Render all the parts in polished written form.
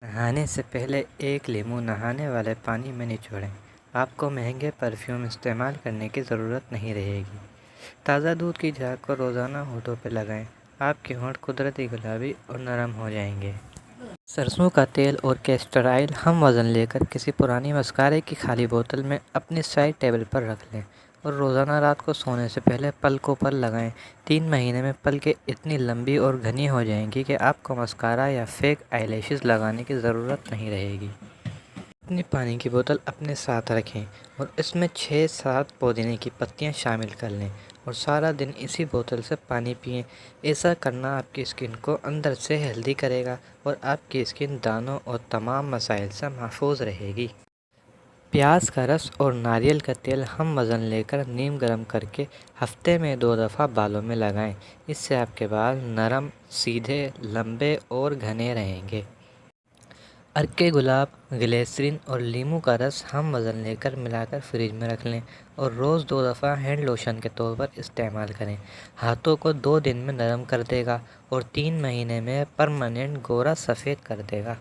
نہانے سے پہلے ایک لیموں نہانے والے پانی میں نچوڑیں۔ آپ کو مہنگے پرفیوم استعمال کرنے کی ضرورت نہیں رہے گی۔ تازہ دودھ کی جھاگ کو روزانہ ہونٹوں پہ لگائیں۔ آپ کے ہونٹ قدرتی گلابی اور نرم ہو جائیں گے۔ سرسوں کا تیل اور کیسٹر آئل ہم وزن لے کر کسی پرانی مسکارے کی خالی بوتل میں اپنی سائڈ ٹیبل پر رکھ لیں اور روزانہ رات کو سونے سے پہلے پلکوں پر لگائیں۔ 3 مہینے میں پلکیں اتنی لمبی اور گھنی ہو جائیں گی کہ آپ کو مسکارا یا فیک آئی لیشز لگانے کی ضرورت نہیں رہے گی۔ اپنی پانی کی بوتل اپنے ساتھ رکھیں اور اس میں 6-7 پودینے کی پتیاں شامل کر لیں اور سارا دن اسی بوتل سے پانی پئیں۔ ایسا کرنا آپ کی اسکن کو اندر سے ہیلدی کرے گا اور آپ کی اسکن دانوں اور تمام مسائل سے محفوظ رہے گی۔ پیاز کا رس اور ناریل کا تیل ہم وزن لے کر نیم گرم کر کے ہفتے میں 2 دفعہ بالوں میں لگائیں۔ اس سے آپ کے بال نرم، سیدھے، لمبے اور گھنے رہیں گے۔ عرق گلاب، گلیسرین اور لیموں کا رس ہم وزن لے کر ملا کر فریج میں رکھ لیں اور روز 2 دفعہ ہینڈ لوشن کے طور پر استعمال کریں۔ ہاتھوں کو 2 دن میں نرم کر دے گا اور 3 مہینے میں پرماننٹ گورا سفید کر دے گا۔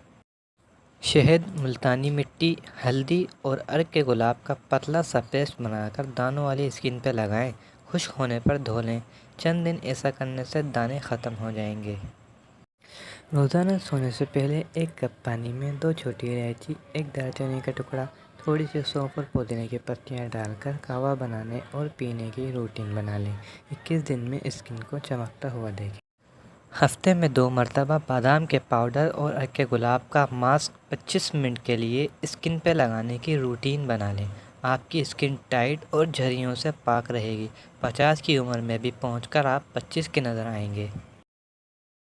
شہد، ملتانی مٹی، ہلدی اور عرق گلاب کا پتلا سا پیسٹ بنا کر دانوں والی اسکن پہ لگائیں۔ خشک ہونے پر دھو لیں۔ چند دن ایسا کرنے سے دانے ختم ہو جائیں گے۔ روزانہ سونے سے پہلے 1 کپ پانی میں 2 چھوٹی الائچی، 1 دار چینی کا ٹکڑا، تھوڑی سی سونف اور پودینے کی پتیاں ڈال کر قہوہ بنانے اور پینے کی روٹین بنا لیں۔ 21 دن میں اسکن کو چمکتا ہوا دیکھیں۔ ہفتے میں 2 مرتبہ بادام کے پاؤڈر اور عرق گلاب کا ماسک 25 منٹ کے لیے اسکن پہ لگانے کی روٹین بنا لیں۔ آپ کی اسکن ٹائٹ اور جھریوں سے پاک رہے گی۔ 50 کی عمر میں بھی پہنچ کر آپ 25 کے نظر آئیں گے۔